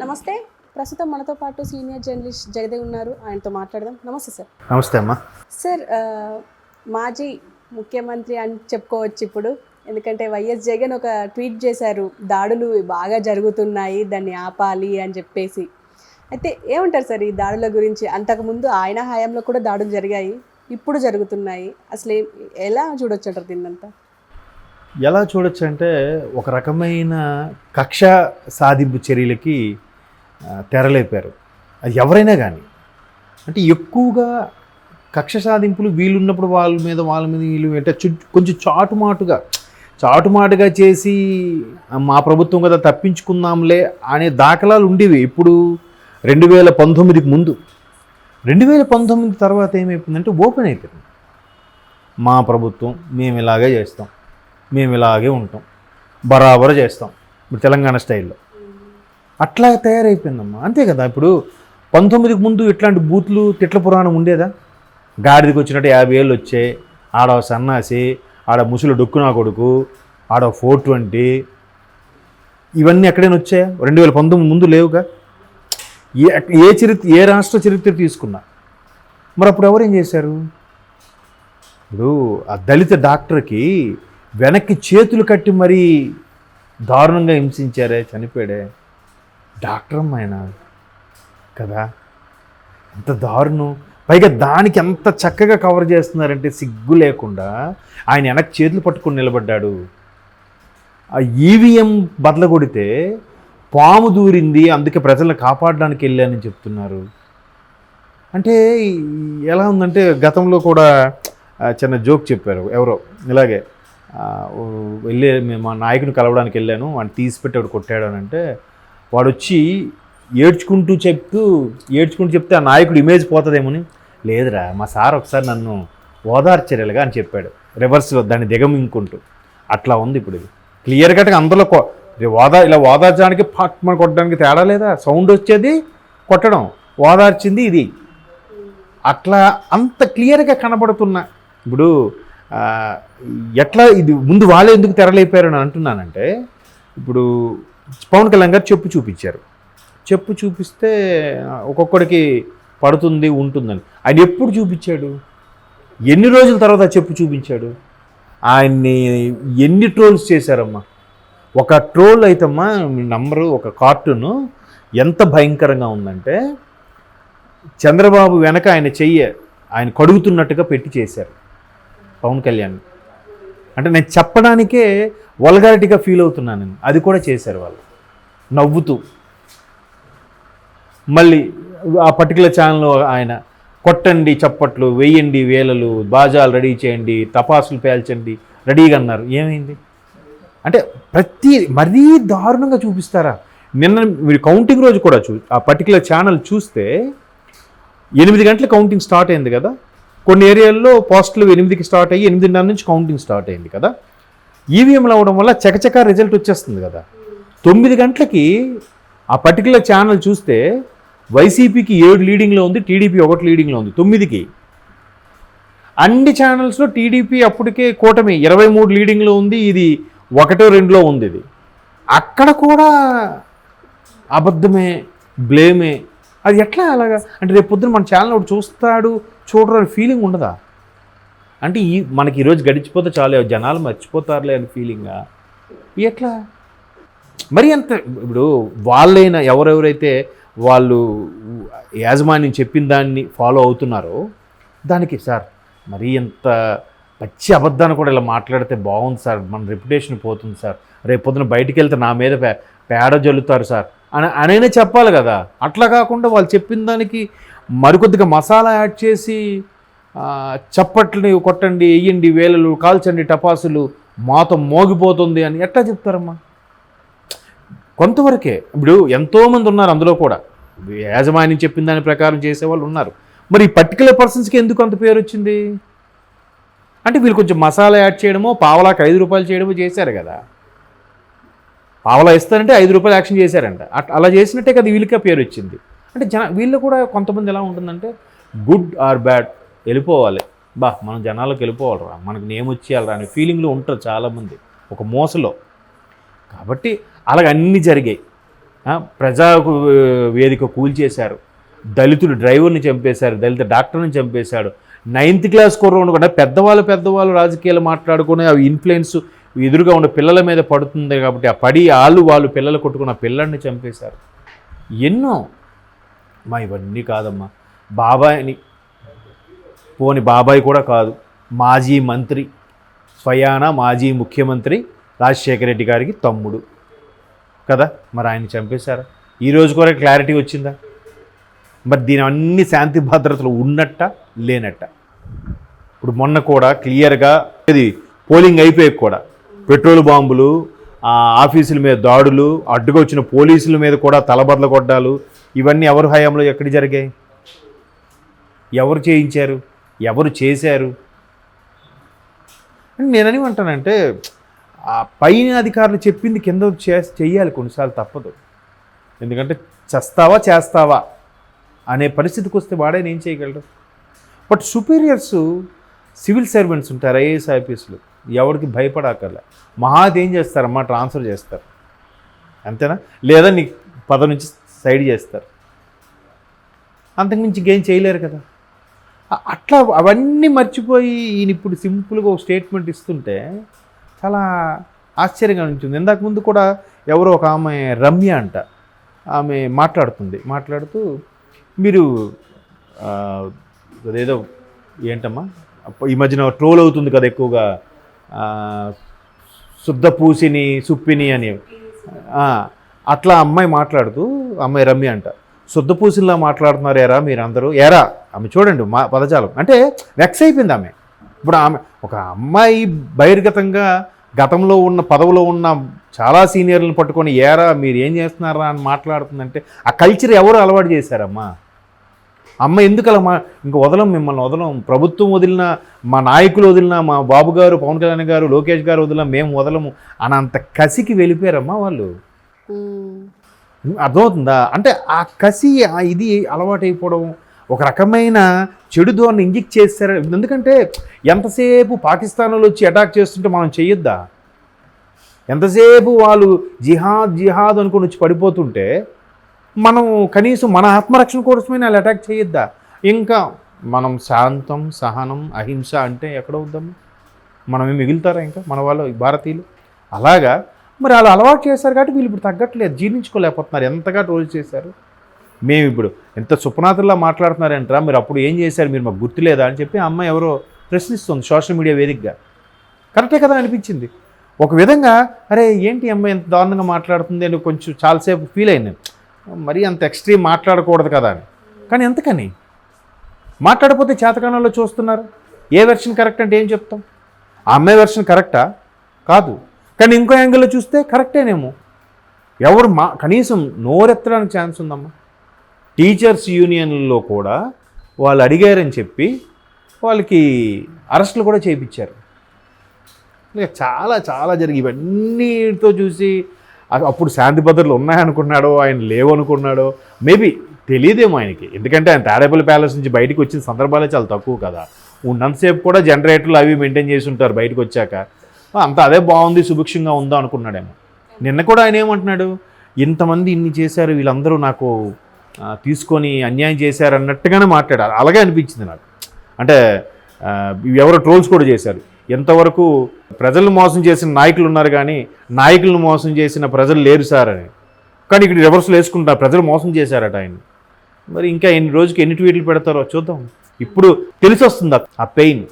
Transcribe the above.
నమస్తే. ప్రస్తుతం మనతో పాటు సీనియర్ జర్నలిస్ట్ జగదేవ్ ఉన్నారు. ఆయనతో మాట్లాడదాం. నమస్తే సార్. నమస్తే అమ్మా. సార్, మాజీ ముఖ్యమంత్రి అని చెప్పుకోవచ్చు ఇప్పుడు. ఎందుకంటే వైఎస్ జగన్ ఒక ట్వీట్ చేశారు, దాడులు బాగా జరుగుతున్నాయి, దాన్ని ఆపాలి అని చెప్పేసి. అయితే ఏమంటారు సార్ ఈ దాడుల గురించి? అంతకుముందు ఆయన హయాంలో కూడా దాడులు జరిగాయి, ఇప్పుడు జరుగుతున్నాయి. అసలు ఎలా చూడొచ్చు అంటారు దీన్నంతా? ఎలా చూడొచ్చు అంటే, ఒక రకమైన కక్ష సాధింపు చర్యలకి తెరలేపారు. అది ఎవరైనా కానీ, అంటే ఎక్కువగా కక్ష సాధింపులు వీళ్ళున్నప్పుడు వాళ్ళ మీద వీళ్ళు అంటే కొంచెం చాటుమాటుగా చేసి మా ప్రభుత్వం కదా తప్పించుకుందాంలే అనే దాఖలాలు ఉండేవి. ఇప్పుడు 2019కి ముందు. 2019 తర్వాత ఏమైపోయిందంటే ఓపెన్ అయిపోయింది. మా ప్రభుత్వం, మేము ఇలాగే చేస్తాం, మేము ఇలాగే ఉంటాం, బరాబరు చేస్తాం, ఇప్పుడు తెలంగాణ స్టైల్లో అట్లా తయారైపోయిందమ్మా. అంతే కదా. ఇప్పుడు 19కి ముందు ఇట్లాంటి బూతులు తిట్ల పురాణం ఉండేదా? గాడిదికి వచ్చినట్టు 50 ఏళ్ళు వచ్చాయి, ఆడ సన్నాసి, ఆడ ముసులు డొక్కునా కొడుకు, ఆడ 420, ఇవన్నీ ఎక్కడైనా వచ్చాయా? 2019 ముందు లేవుగా. ఏ రాష్ట్ర చరిత్ర తీసుకున్నా. మరి అప్పుడు ఎవరేం చేశారు? ఇప్పుడు ఆ దళిత డాక్టర్కి వెనక్కి చేతులు కట్టి మరీ దారుణంగా హింసించారే, చనిపోయాడే. డాక్టర్ అమ్మాయన కదా, ఎంత దారుణం. పైగా దానికి ఎంత చక్కగా కవర్ చేస్తున్నారంటే, సిగ్గు లేకుండా ఆయన వెనక్కి చేతులు పట్టుకొని నిలబడ్డాడు. ఆ ఈవీఎం బదలగొడితే పాము దూరింది, అందుకే ప్రజలను కాపాడడానికి వెళ్ళానని చెప్తున్నారు. అంటే ఎలా ఉందంటే, గతంలో కూడా చిన్న జోక్ చెప్పారు ఎవరో, ఇలాగే వెళ్ళే మా నాయకుని కలవడానికి వెళ్ళాను, వాడిని తీసిపెట్టి వాడు కొట్టాడు అని అంటే, వాడు వచ్చి ఏడ్చుకుంటూ చెప్తే ఆ నాయకుడు ఇమేజ్ పోతుందేమోని, లేదురా మా సార్ ఒకసారి నన్ను ఓదార్చరేలుగా అని చెప్పాడు, రివర్స్లో దాన్ని దిగమింగుకుంటూ. అట్లా ఉంది ఇప్పుడు. ఇది క్లియర్ కట్గా అందులో ఇలా ఓదార్చడానికి మన కొట్టడానికి తేడా లేదా? సౌండ్ వచ్చేది కొట్టడం, ఓదార్చింది ఇది. అట్లా అంత క్లియర్గా కనబడుతున్నా. ఇప్పుడు ఎట్లా ఇది ముందు వాళ్ళే ఎందుకు తెరలేపారు అని అంటున్నానంటే, ఇప్పుడు పవన్ కళ్యాణ్ గారు చెప్పు చూపిస్తే ఒక్కొక్కడికి పడుతుంది ఉంటుందని. ఆయన ఎప్పుడు చూపించాడు? ఎన్ని రోజుల తర్వాత చెప్పు చూపించాడు? ఆయన్ని ఎన్ని ట్రోల్స్ చేశారమ్మా. ఒక ట్రోల్ అయితేమ్మా నంబరు, ఒక కార్టూను ఎంత భయంకరంగా ఉందంటే, చంద్రబాబు వెనక ఆయన కడుగుతున్నట్టుగా పెట్టి చేశారు పవన్ కళ్యాణ్. అంటే నేను చెప్పడానికే వల్గారిటీగా ఫీల్ అవుతున్నాను నేను. అది కూడా చేశారు వాళ్ళు నవ్వుతూ. మళ్ళీ ఆ పర్టికులర్ ఛానల్లో ఆయన కొట్టండి చప్పట్లు, వేయండి వేలలు, బాజాలు రెడీ చేయండి, టపాసులు పేల్చండి రెడీగా అన్నారు. ఏమైంది అంటే మరీ దారుణంగా చూపిస్తారా? నిన్న మీరు కౌంటింగ్ రోజు కూడా ఆ పర్టికులర్ ఛానల్ చూస్తే 8 గంటల కౌంటింగ్ స్టార్ట్ అయింది కదా. కొన్ని ఏరియాల్లో పోస్టులు 8కి స్టార్ట్ అయ్యి 8:30 నుంచి కౌంటింగ్ స్టార్ట్ అయింది కదా. ఈవీఎంలు అవ్వడం వల్ల చకచకా రిజల్ట్ వచ్చేస్తుంది కదా. 9 గంటలకి ఆ పర్టికులర్ ఛానల్ చూస్తే వైసీపీకి 7 లీడింగ్లో ఉంది, టీడీపీ 1 లీడింగ్లో ఉంది. 9కి అన్ని ఛానల్స్లో టీడీపీ అప్పటికే కూటమి 23 లీడింగ్లో ఉంది, ఇది 1-2లో ఉంది. ఇది అక్కడ కూడా అబద్ధమే, బ్లేమే. అది ఎట్లా అలాగా? అంటే రేపు పొద్దున మన ఛానల్ ఒకటి చూడరు ఫీలింగ్ ఉండదా? అంటే మనకి ఈరోజు గడిచిపోతే చాలు, జనాలు మర్చిపోతారులే అని ఫీలింగా. ఎట్లా మరి అంత? ఇప్పుడు వాళ్ళైనా ఎవరెవరైతే వాళ్ళు యాజమాన్యం చెప్పిన దాన్ని ఫాలో అవుతున్నారో దానికి, సార్ మరీ ఎంత పచ్చి అబద్ధాన్ని కూడా ఇలా మాట్లాడితే బాగుంది సార్, మన రెప్యుటేషన్ పోతుంది సార్, రేపు పొద్దున బయటికి వెళ్తే నా మీద పేడ జల్లుతారు సార్ అనైనా చెప్పాలి కదా. అట్లా కాకుండా వాళ్ళు చెప్పిన దానికి మరికొద్దిగా మసాలా యాడ్ చేసి చప్పట్లని కొట్టండి, వెయ్యండి వేలలు, కాల్చండి టపాసులు, మాతో మోగిపోతుంది అని ఎట్లా చెప్తారమ్మా? కొంతవరకే. ఇప్పుడు ఎంతోమంది ఉన్నారు అందులో కూడా, యాజమాన్యం చెప్పిన దాని ప్రకారం చేసేవాళ్ళు ఉన్నారు. మరి ఈ పర్టికులర్ పర్సన్స్కి ఎందుకు అంత పేరు వచ్చింది? అంటే వీళ్ళు కొంచెం మసాలా యాడ్ చేయడమో, పావలాకి 5 రూపాయలు చేయడమో చేశారు కదా. పావలా ఇస్తారంటే 5 రూపాయలు యాక్షన్ చేశారంట. అలా చేసినట్టే కదా వీళ్ళకే పేరు వచ్చింది. అంటే వీళ్ళు కూడా కొంతమంది ఎలా ఉంటుందంటే, గుడ్ ఆర్ బ్యాడ్ వెళ్ళిపోవాలి, మనం జనాలకు వెళ్ళిపోవాలరా, మనకు నేమ్ వచ్చేయాలరా అనే ఫీలింగ్లో ఉంటారు చాలామంది ఒక మోసలో. కాబట్టి అలాగ అన్నీ జరిగాయి. ప్రజా వేదిక కూల్చేశారు, దళితుడు డ్రైవర్ని చంపేశారు, దళిత డాక్టర్ని చంపేశాడు, 9th క్లాస్ కుర్రోడు కూడా పెద్దవాళ్ళు రాజకీయాలు మాట్లాడుకుని అవి ఇన్ఫ్లుయెన్స్ ఎదురుగా ఉన్న పిల్లల మీద పడుతుంది కాబట్టి ఆ పడి వాళ్ళు పిల్లలు కొట్టుకున్న పిల్లల్ని చంపేశారు. ఎన్నో ఇవన్నీ కాదమ్మా. బాబాయ్ని పోని బాబాయ్ కూడా కాదు, మాజీ మంత్రి, స్వయాన మాజీ ముఖ్యమంత్రి రాజశేఖర రెడ్డి గారికి తమ్ముడు కదా, మరి ఆయన చంపేశారా? ఈరోజు కూడా క్లారిటీ వచ్చిందా? మరి దీని అన్ని శాంతి భద్రతలు ఉన్నట్ట లేనట్ట? ఇప్పుడు మొన్న కూడా క్లియర్గా ఇది పోలింగ్ అయిపోయాక కూడా పెట్రోల్ బాంబులు, ఆఫీసుల మీద దాడులు, అడ్డుగా వచ్చిన పోలీసుల మీద కూడా తలబదల కొట్టాలు, ఇవన్నీ ఎవరు హయాంలో ఎక్కడ జరిగాయి? ఎవరు చేయించారు? ఎవరు చేశారు? నేనని అంటానంటే ఆ పైన అధికారులు చెప్పింది కింద చెయ్యాలి కొన్నిసార్లు, తప్పదు. ఎందుకంటే చేస్తావా అనే పరిస్థితికి వస్తే వాడైనా ఏం చేయగలరు? బట్ సుపీరియర్స్ సివిల్ సర్వెంట్స్ ఉంటారు, ఐఏఎస్ ఆఫీసులు, ఎవరికి భయపడక్కర్లే. మహాది ఏం చేస్తారమ్మా, ట్రాన్స్ఫర్ చేస్తారు అంతేనా, లేదా నీ పదవి నుంచి సైడ్ చేస్తారు, అంతకుమించి ఇంకేం చేయలేరు కదా. అట్లా అవన్నీ మర్చిపోయి ఈయన ఇప్పుడు సింపుల్గా ఒక స్టేట్మెంట్ ఇస్తుంటే చాలా ఆశ్చర్యంగా ఉంటుంది. ఇందాక ముందు కూడా ఎవరో ఒక ఆమె రమ్య అంట, ఆమె మాట్లాడుతూ మీరు అదేదో ఏంటమ్మా ఈ మధ్యన ట్రోల్ అవుతుంది కదా ఎక్కువగా, శుద్ధ పూసిని సుప్పిని అని, అట్లా అమ్మాయి మాట్లాడుతూ, అమ్మాయి రమ్య అంట, శుద్ధ పూసినిలా మాట్లాడుతున్నారు ఏరా మీరందరూ, ఏరా ఆమె చూడండి మా పదజాలం అంటే వెక్స్ అయిపోయింది ఆమె. ఇప్పుడు ఆమె ఒక అమ్మాయి బహిర్గతంగా గతంలో ఉన్న పదవిలో ఉన్న చాలా సీనియర్లను పట్టుకొని ఏరా మీరు ఏం చేస్తున్నారా అని మాట్లాడుతుందంటే ఆ కల్చర్ ఎవరు అలవాటు చేశారమ్మా? అమ్మ ఎందుకు అలా ఇంకా మిమ్మల్ని వదలం, ప్రభుత్వం వదిలిన, మా నాయకులు వదిలిన, మా బాబు గారు, పవన్ కళ్యాణ్ గారు, లోకేష్ గారు వదిలిన మేము వదలము అని అంత కసికి వెళ్ళిపోయారమ్మా వాళ్ళు. అర్థమవుతుందా? అంటే ఆ కసి ఇది అలవాటైపోవడం, ఒక రకమైన చెడు ధోరణి ఇంజెక్ట్ చేస్తారు. ఎందుకంటే ఎంతసేపు పాకిస్తాన్లో వచ్చి అటాక్ చేస్తుంటే మనం చెయ్యొద్దా? ఎంతసేపు వాళ్ళు జిహాద్ అనుకుని వచ్చి పడిపోతుంటే మనం కనీసం మన ఆత్మరక్షణ కోసమే వాళ్ళు అటాక్ చేయొద్దా? ఇంకా మనం శాంతం, సహనం, అహింస అంటే ఎక్కడవుద్దాము? మనమే మిగులుతారా ఇంకా మన వాళ్ళు భారతీయులు? అలాగా మరి వాళ్ళు అలవాటు చేశారు కాబట్టి వీళ్ళు ఇప్పుడు తగ్గట్లేదు, జీర్ణించుకోలేకపోతున్నారు. ఎంతగా ట్రోల్ చేశారు. మేము ఇప్పుడు ఎంత సుప్నాథుల్లా మాట్లాడుతున్నారంటారా, మీరు అప్పుడు ఏం చేశారు, మీరు మాకు గుర్తులేదా అని చెప్పి ఆ అమ్మాయి ఎవరో ప్రశ్నిస్తుంది సోషల్ మీడియా వేదికగా. కరెక్టే కదా అనిపించింది ఒక విధంగా. అరే ఏంటి అమ్మాయి ఎంత దారుణంగా మాట్లాడుతుంది అని కొంచెం చాలాసేపు ఫీల్ అయినాను. మరీ అంత ఎక్స్ట్రీమ్ మాట్లాడకూడదు కదా అని. కానీ ఎంతకని మాట్లాడకపోతే చేతకాణంలో చూస్తున్నారు. ఏ వెర్షన్ కరెక్ట్ అంటే ఏం చెప్తాం? ఆ అమ్మాయి వెర్షన్ కరెక్టా? కాదు. కానీ ఇంకో యాంగిల్లో చూస్తే కరెక్టేనేమో. ఎవరు కనీసం నోరెత్తడానికి ఛాన్స్ ఉందమ్మా. టీచర్స్ యూనియన్లో కూడా వాళ్ళు అడిగారని చెప్పి వాళ్ళకి అరెస్టులు కూడా చేయించారు. చాలా జరిగి ఇవన్నీతో చూసి అప్పుడు శాంతి భద్రతలు ఉన్నాయనుకున్నాడో, ఆయన లేవనుకున్నాడో, మేబీ తెలియదేమో ఆయనకి. ఎందుకంటే ఆయన తాడేపల్లి ప్యాలెస్ నుంచి బయటకు వచ్చిన సందర్భాలే చాలా తక్కువ కదా. ఉన్నంతసేపు కూడా జనరేటర్లు అవి మెయింటైన్ చేసి ఉంటారు. బయటకు వచ్చాక అంతా అదే బాగుంది, సుభిక్షంగా ఉందా అనుకున్నాడేమో. నిన్న కూడా ఆయన ఏమంటున్నాడు, ఇంతమంది ఇన్ని చేశారు, వీళ్ళందరూ నాకు తీసుకొని అన్యాయం చేశారు అన్నట్టుగానే మాట్లాడారు. అలాగే అనిపించింది నాకు. అంటే ఎవరో ట్రోల్స్ కూడా చేశారు, ఎంతవరకు ప్రజలను మోసం చేసిన నాయకులు ఉన్నారు కానీ నాయకులను మోసం చేసిన ప్రజలు లేరు సార్ అని. కానీ ఇక్కడ రివర్స్లో వేసుకుంటారు, ప్రజలు మోసం చేశారట ఆయన. మరి ఇంకా ఎన్ని రోజుకి ఎన్ని ట్వీట్లు పెడతారో చూద్దాం. ఇప్పుడు తెలిసి వస్తుంది ఆ పెయిన్.